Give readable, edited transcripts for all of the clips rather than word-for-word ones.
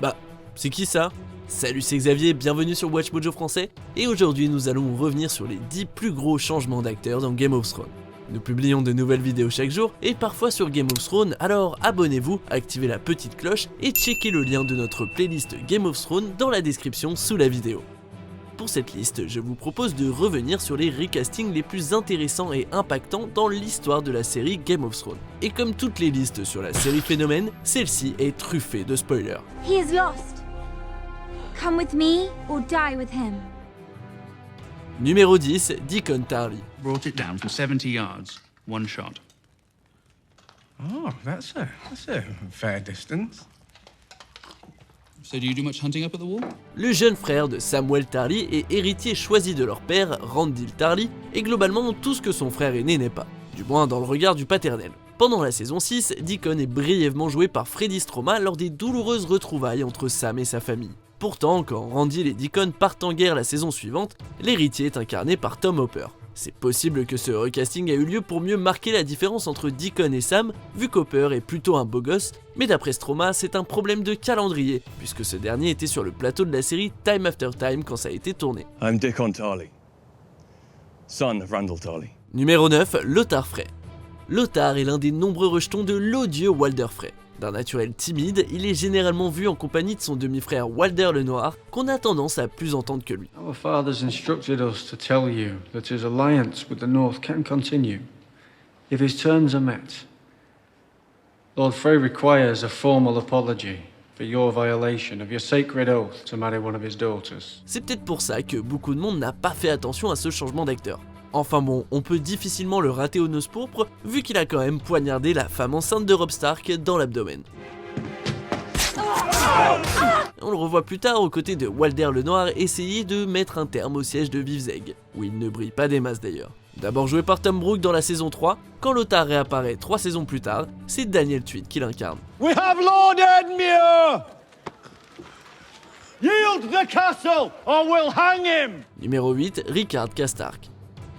Bah, c'est qui ça? Salut, c'est Xavier, bienvenue sur Watch Mojo français, et aujourd'hui nous allons revenir sur les 10 plus gros changements d'acteurs dans Game of Thrones. Nous publions de nouvelles vidéos chaque jour, et parfois sur Game of Thrones, alors abonnez-vous, activez la petite cloche, et checkez le lien de notre playlist Game of Thrones dans la description sous la vidéo. Pour cette liste, je vous propose de revenir sur les recastings les plus intéressants et impactants dans l'histoire de la série Game of Thrones. Et comme toutes les listes sur la série Phénomène, celle-ci est truffée de spoilers. He is lost. Come with me or die with him. Numéro 10, Deacon Tarly. Brought it down from 70 yards, one shot. Oh, that's a fair distance. So do you do much hunting up at the wall? Le jeune frère de Samuel Tarly est héritier choisi de leur père, Randyll Tarly, et globalement tout ce que son frère aîné n'est pas, du moins dans le regard du paternel. Pendant la saison 6, Deacon est brièvement joué par Freddie Stroma lors des douloureuses retrouvailles entre Sam et sa famille. Pourtant, quand Randyll et Deacon partent en guerre la saison suivante, l'héritier est incarné par Tom Hopper. C'est possible que ce recasting a eu lieu pour mieux marquer la différence entre Deacon et Sam, vu qu'Hopper est plutôt un beau gosse, mais d'après Stroma, c'est un problème de calendrier, puisque ce dernier était sur le plateau de la série Time After Time quand ça a été tourné. I'm Deacon Tarly, son of Randyll Tarly. Numéro 9, Lothar Frey. Lothar est l'un des nombreux rejetons de l'odieux Walder Frey. D'un naturel timide, il est généralement vu en compagnie de son demi-frère Walder le Noir, qu'on a tendance à plus entendre que lui. Our fathers instructed us to tell you that his alliance with the North can continue, if his terms are met. Lord Frey requires a formal apology for your violation of your sacred oath to marry one of his daughters. C'est peut-être pour ça que beaucoup de monde n'a pas fait attention à ce changement d'acteur. Enfin bon, on peut difficilement le rater aux noces pourpres, vu qu'il a quand même poignardé la femme enceinte de Robb Stark dans l'abdomen. On le revoit plus tard aux côtés de Walder le Noir essayer de mettre un terme au siège de Vivzeg, où il ne brille pas des masses d'ailleurs. D'abord joué par Tom Brooke dans la saison 3, quand Lothar réapparaît 3 saisons plus tard, c'est Daniel Tweed qui l'incarne. We have Lord Edmure! Yield the castle or we'll hang him! Numéro 8, Rickard Karstark.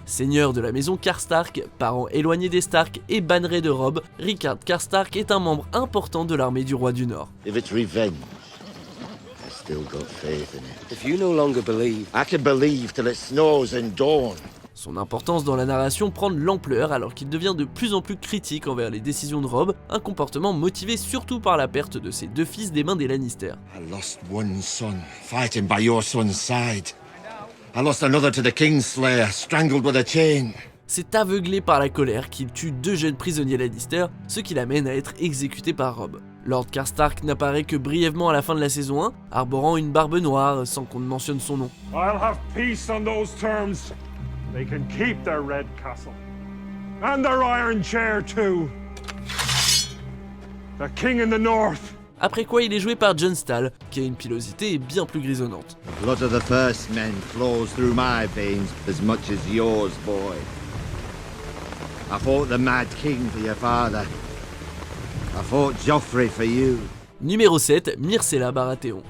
Seigneur de la maison Karstark, parent éloigné des Stark et banneré de Robb, Rickard Karstark est un membre important de l'armée du roi du Nord. If it's revenge, I still got faith in it. If you no longer believe, I can believe till it snows and dawn. Son importance dans la narration prend de l'ampleur alors qu'il devient de plus en plus critique envers les décisions de Robb, un comportement motivé surtout par la perte de ses 2 fils des mains des Lannister. I lost one son, fighting by your son's side. I lost another to the Kingslayer, strangled with a chain. C'est aveuglé par la colère qu'il tue 2 jeunes prisonniers Lannister, ce qui l'amène à être exécuté par Robb. Lord Karstark n'apparaît que brièvement à la fin de la saison 1, arborant une barbe noire sans qu'on ne mentionne son nom. I'll have peace on those terms. They can keep their red castle. And their iron chair too. The king in the north. Après quoi il est joué par Jon Stahl, qui a une pilosité bien plus grisonnante. The blood of the first men flows through my veins as much as yours, boy. I fought the Mad King for your father. I fought Joffrey for you. Numéro 7, Myrcella Baratheon.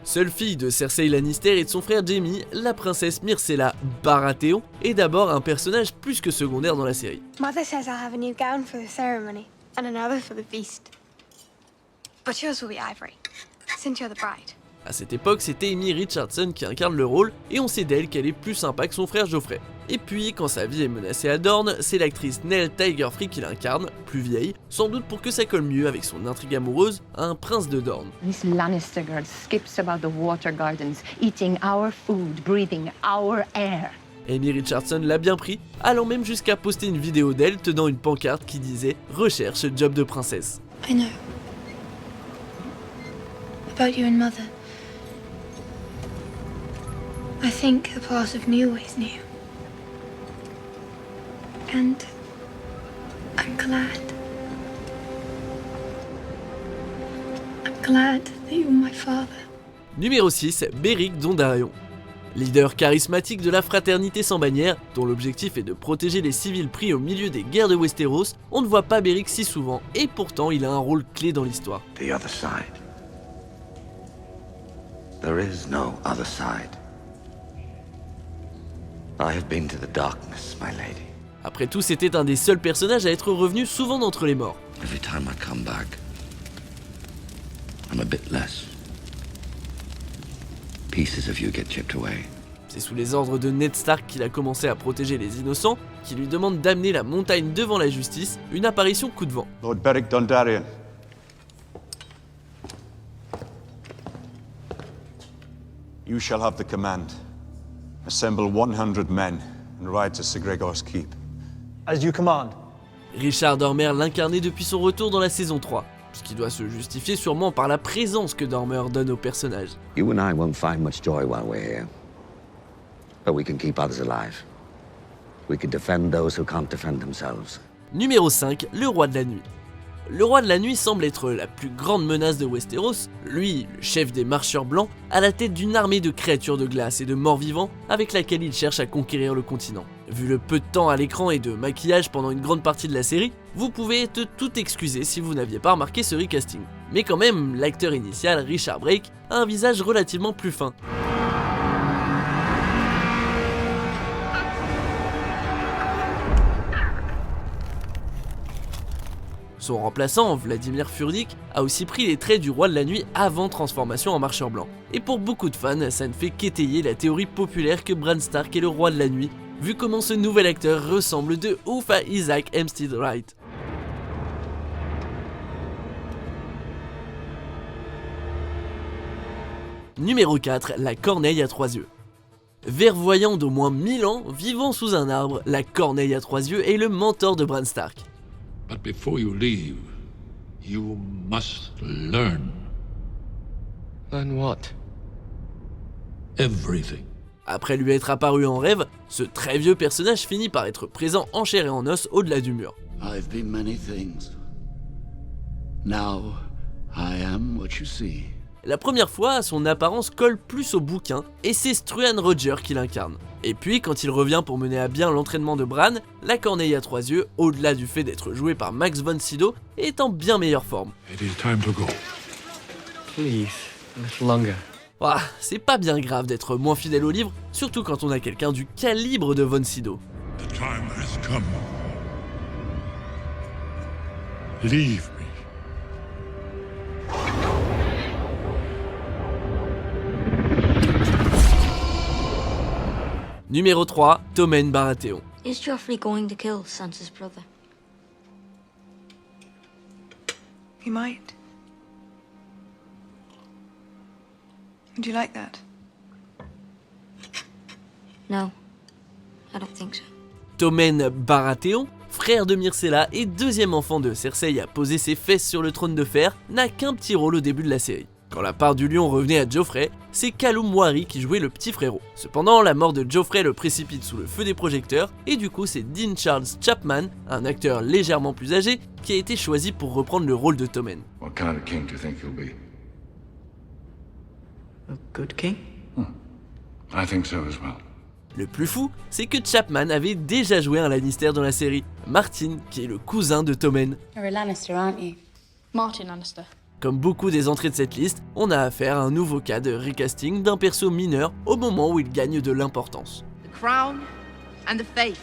Seule fille de Cersei Lannister et de son frère Jaime, la princesse Myrcella Baratheon est d'abord un personnage plus que secondaire dans la série. Mother says I'll have a new gown for the ceremony and another for the feast. But yours will be ivory, since you're the bride. A cette époque, c'est Amy Richardson qui incarne le rôle, et on sait d'elle qu'elle est plus sympa que son frère Joffrey. Et puis, quand sa vie est menacée à Dorne, c'est l'actrice Nell Tigerfree qui l'incarne, plus vieille, sans doute pour que ça colle mieux avec son intrigue amoureuse, un prince de Dorne. This Lannister girl skips about the water gardens, eating our food, breathing our air. Amy Richardson l'a bien pris, allant même jusqu'à poster une vidéo d'elle tenant une pancarte qui disait « Recherche job de princesse ». I know. About you and Mother. I think a part of me always knew. And I'm glad. I'm glad that you're my father. Numéro 6, Beric Dondarrion. Leader charismatique de la fraternité sans bannière, dont l'objectif est de protéger les civils pris au milieu des guerres de Westeros, on ne voit pas Beric si souvent, et pourtant il a un rôle clé dans l'histoire. The other side. There is no other side. I have been to the darkness, my lady. Après tout, c'était un des seuls personnages à être revenu souvent d'entre les morts. Every time I come back, I'm a bit less pieces of you get chipped away. C'est sous les ordres de Ned Stark qu'il a commencé à protéger les innocents, qui lui demande d'amener la montagne devant la justice, une apparition coup de vent. Lord Beric Dondarrion. You shall have the command. Assemble 100 men and ride to Sir Gregor's Keep. As you command. Richard Dormer l'incarnait depuis son retour dans la saison 3, ce qui doit se justifier sûrement par la présence que Dormer donne au personnage. You and I won't find much joy while we're here. But we can keep others alive. We can defend those who can't defend themselves. Numéro 5, le Roi de la Nuit. Le Roi de la Nuit semble être la plus grande menace de Westeros, lui, le chef des marcheurs blancs, à la tête d'une armée de créatures de glace et de morts-vivants avec laquelle il cherche à conquérir le continent. Vu le peu de temps à l'écran et de maquillage pendant une grande partie de la série, vous pouvez être tout excusé si vous n'aviez pas remarqué ce recasting. Mais quand même, l'acteur initial, Richard Brake, a un visage relativement plus fin. Son remplaçant, Vladimir Furdik, a aussi pris les traits du Roi de la Nuit avant transformation en marcheur blanc. Et pour beaucoup de fans, ça ne fait qu'étayer la théorie populaire que Bran Stark est le Roi de la Nuit, vu comment ce nouvel acteur ressemble de ouf à Isaac Hempstead Wright. Numéro 4, la corneille à 3 yeux. Vervoyant d'au moins 1000 ans, vivant sous un arbre, la corneille à 3 yeux est le mentor de Bran Stark. But before you leave, you must learn. Learn what? Everything. Après lui être apparu en rêve, ce très vieux personnage finit par être présent en chair et en os au-delà du mur. I've been many things. Now, I am what you see. La première fois, son apparence colle plus au bouquin, et c'est Struan Roger qui l'incarne. Et puis, quand il revient pour mener à bien l'entraînement de Bran, la corneille à 3 yeux, au-delà du fait d'être joué par Max von Sydow, est en bien meilleure forme. It is time to go. Please, a little longer. Ah, c'est pas bien grave d'être moins fidèle au livre, surtout quand on a quelqu'un du calibre de von Sydow. The time has come. Leave me. Numéro 3, Tommen Baratheon. Is Joffrey going to kill Sansa's brother? He might. Would you like that? No, I don't think so. Tommen Baratheon, frère de Myrcella et deuxième enfant de Cersei à poser ses fesses sur le trône de fer, n'a qu'un petit rôle au début de la série. Quand la part du lion revenait à Joffrey, c'est Callum Wari qui jouait le petit frérot. Cependant, la mort de Joffrey le précipite sous le feu des projecteurs, et du coup c'est Dean Charles Chapman, un acteur légèrement plus âgé, qui a été choisi pour reprendre le rôle de Tommen. What kind of king do you think you'll be? A good king? I think so as well. Le plus fou, c'est que Chapman avait déjà joué un Lannister dans la série, Martin, qui est le cousin de Tommen. You're a Lannister, aren't you? Martin Lannister. Comme beaucoup des entrées de cette liste, on a affaire à un nouveau cas de recasting d'un perso mineur au moment où il gagne de l'importance. The crown and the faith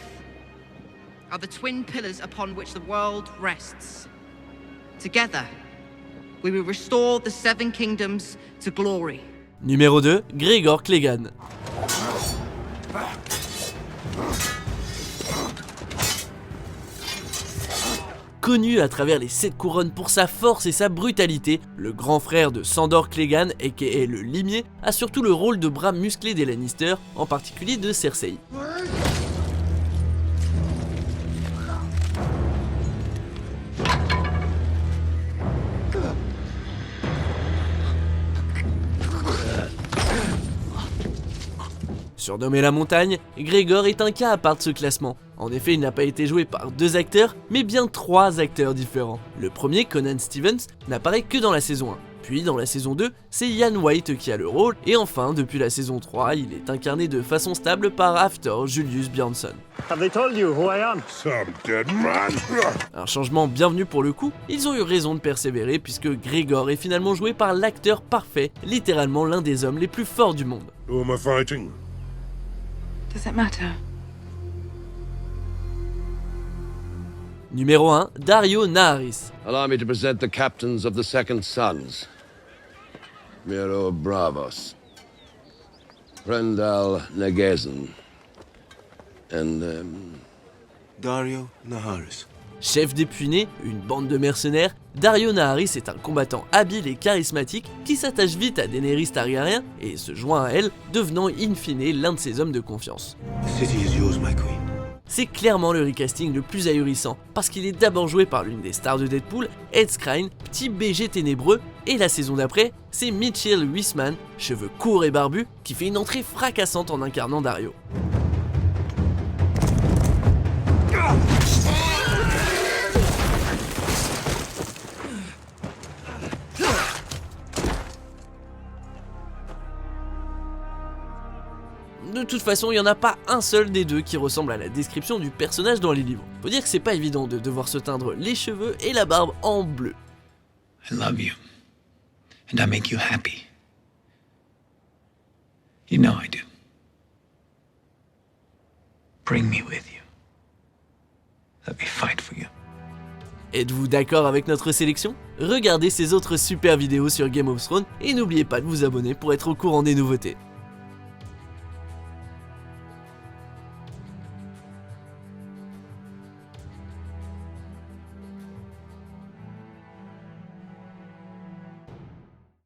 are the twin pillars upon which the world rests. Together, we will restore the Seven Kingdoms to glory. Numéro 2, Gregor Clegane. Connu à travers les 7 couronnes pour sa force et sa brutalité, le grand frère de Sandor Clegane, aka le limier, a surtout le rôle de bras musclé des Lannister, en particulier de Cersei. Surnommé la montagne, Gregor est un cas à part de ce classement. En effet, il n'a pas été joué par 2 acteurs, mais bien 3 acteurs différents. Le premier, Conan Stevens, n'apparaît que dans la saison 1. Puis dans la saison 2, c'est Ian White qui a le rôle, et enfin, depuis la saison 3, il est incarné de façon stable par Hafthor Julius Bjornsson. Have they told you who I am? Some dead man. Un changement bienvenu pour le coup, ils ont eu raison de persévérer puisque Gregor est finalement joué par l'acteur parfait, littéralement l'un des hommes les plus forts du monde. Who am I fighting? Does it matter? Numéro 1, Daario Naharis. Allow me to present the captains of the Second Sons. Miro Bravos. Rendal Nagazan. And, Dario Naharis. Chef des Puinés, une bande de mercenaires, Dario Naharis est un combattant habile et charismatique qui s'attache vite à Daenerys Targaryen et se joint à elle, devenant in fine l'un de ses hommes de confiance. The city is yours, my queen. C'est clairement le recasting le plus ahurissant, parce qu'il est d'abord joué par l'une des stars de Deadpool, Ed Skrein, type BG ténébreux, et la saison d'après, c'est Mitchell Huisman, cheveux courts et barbus, qui fait une entrée fracassante en incarnant Dario. De toute façon, il n'y en a pas un seul des deux qui ressemble à la description du personnage dans les livres. Faut dire que c'est pas évident de devoir se teindre les cheveux et la barbe en bleu. I love you. And I make you happy. You know I do. Bring me with you. Let me fight for you. Êtes-vous d'accord avec notre sélection? Regardez ces autres super vidéos sur Game of Thrones et n'oubliez pas de vous abonner pour être au courant des nouveautés.